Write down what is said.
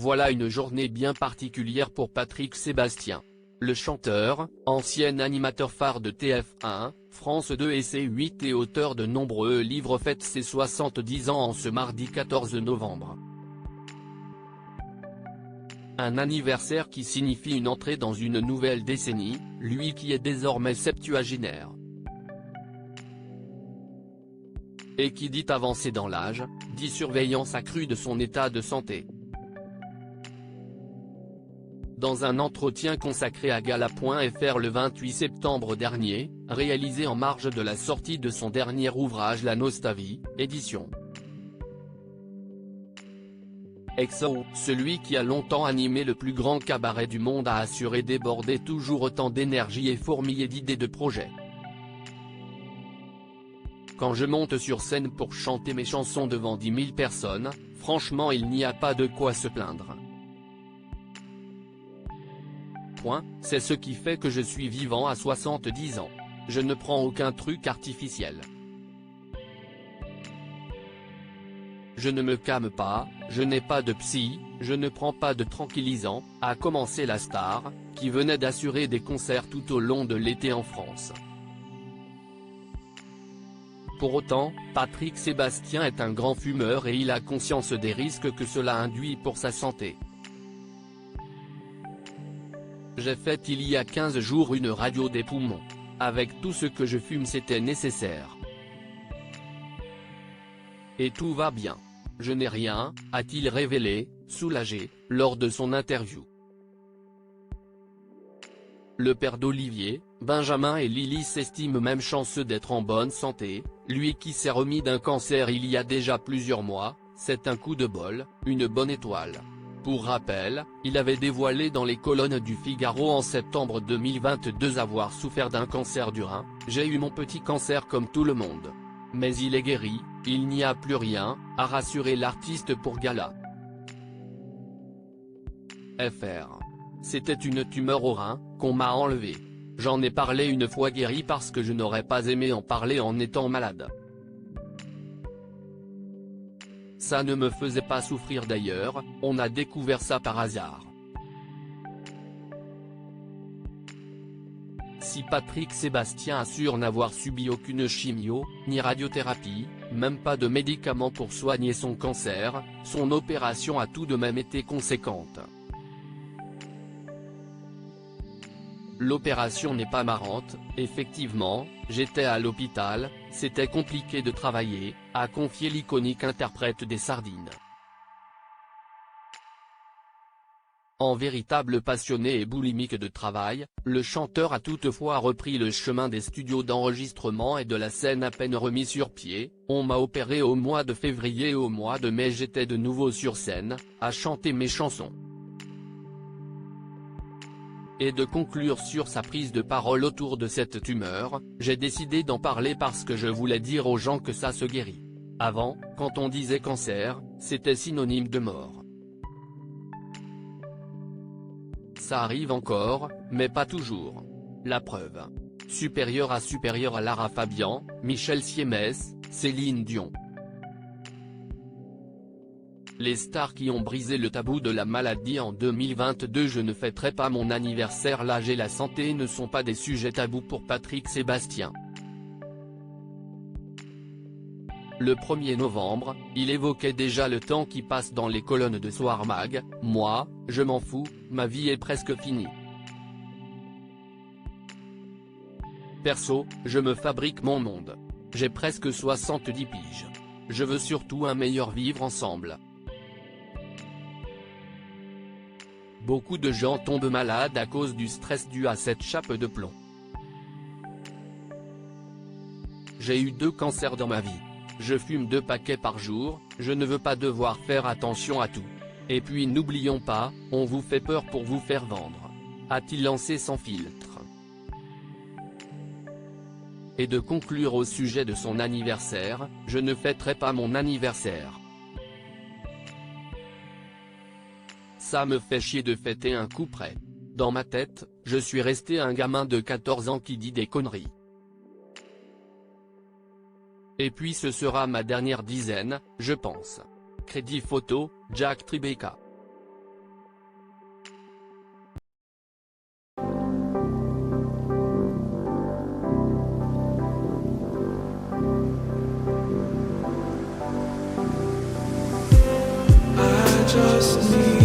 Voilà une journée bien particulière pour Patrick Sébastien. Le chanteur, ancien animateur phare de TF1, France 2 et C8 et auteur de nombreux livres fête ses 70 ans en ce mardi 14 novembre. Un anniversaire qui signifie une entrée dans une nouvelle décennie, lui qui est désormais septuagénaire. Et qui dit avancée dans l'âge, dit surveillance accrue de son état de santé. Dans un entretien consacré à Gala.fr le 28 septembre dernier, réalisé en marge de la sortie de son dernier ouvrage La Nostalgie, édition EXO, celui qui a longtemps animé le plus grand cabaret du monde a assuré déborder toujours autant d'énergie et fourmiller d'idées de projets. Quand je monte sur scène pour chanter mes chansons devant 10 000 personnes, franchement il n'y a pas de quoi se plaindre. C'est ce qui fait que je suis vivant à 70 ans. Je ne prends aucun truc artificiel. Je ne me calme pas, je n'ai pas de psy, je ne prends pas de tranquillisant, a commencé la star, qui venait d'assurer des concerts tout au long de l'été en France. Pour autant, Patrick Sébastien est un grand fumeur et il a conscience des risques que cela induit pour sa santé. J'ai fait il y a 15 jours une radio des poumons. Avec tout ce que je fume c'était nécessaire. Et tout va bien. Je n'ai rien, a-t-il révélé, soulagé, lors de son interview. Le père d'Olivier, Benjamin et Lily s'estime même chanceux d'être en bonne santé, lui qui s'est remis d'un cancer il y a déjà plusieurs mois, c'est un coup de bol, une bonne étoile. Pour rappel, il avait dévoilé dans les colonnes du Figaro en septembre 2022 avoir souffert d'un cancer du rein. J'ai eu mon petit cancer comme tout le monde. Mais il est guéri, il n'y a plus rien, a rassuré l'artiste pour Gala. FR. C'était une tumeur au rein, qu'on m'a enlevée. J'en ai parlé une fois guéri parce que je n'aurais pas aimé en parler en étant malade. Ça ne me faisait pas souffrir d'ailleurs, on a découvert ça par hasard. Si Patrick Sébastien assure n'avoir subi aucune chimio, ni radiothérapie, même pas de médicaments pour soigner son cancer, son opération a tout de même été conséquente. L'opération n'est pas marrante, effectivement, j'étais à l'hôpital, c'était compliqué de travailler, a confié l'iconique interprète des Sardines. En véritable passionné et boulimique de travail, le chanteur a toutefois repris le chemin des studios d'enregistrement et de la scène à peine remis sur pied. On m'a opéré au mois de février et au mois de mai j'étais de nouveau sur scène, à chanter mes chansons. Et de conclure sur sa prise de parole autour de cette tumeur, j'ai décidé d'en parler parce que je voulais dire aux gens que ça se guérit. Avant, quand on disait cancer, c'était synonyme de mort. Ça arrive encore, mais pas toujours. La preuve. Supérieur à Lara Fabian, Michel Siemès, Céline Dion. Les stars qui ont brisé le tabou de la maladie en 2022. Je ne fêterai pas mon anniversaire, l'âge et la santé ne sont pas des sujets tabous pour Patrick Sébastien. Le 1er novembre, il évoquait déjà le temps qui passe dans les colonnes de Soir Mag. Moi, je m'en fous, ma vie est presque finie. Perso, je me fabrique mon monde. J'ai presque 70 piges. Je veux surtout un meilleur vivre ensemble. Beaucoup de gens tombent malades à cause du stress dû à cette chape de plomb. J'ai eu 2 cancers dans ma vie. Je fume 2 paquets par jour, je ne veux pas devoir faire attention à tout. Et puis n'oublions pas, on vous fait peur pour vous faire vendre. A-t-il lancé sans filtre. Et de conclure au sujet de son anniversaire, je ne fêterai pas mon anniversaire. Ça me fait chier de fêter un coup près. Dans ma tête, je suis resté un gamin de 14 ans qui dit des conneries. Et puis ce sera ma dernière dizaine, je pense. Crédit photo, Jack Tribeca. just me.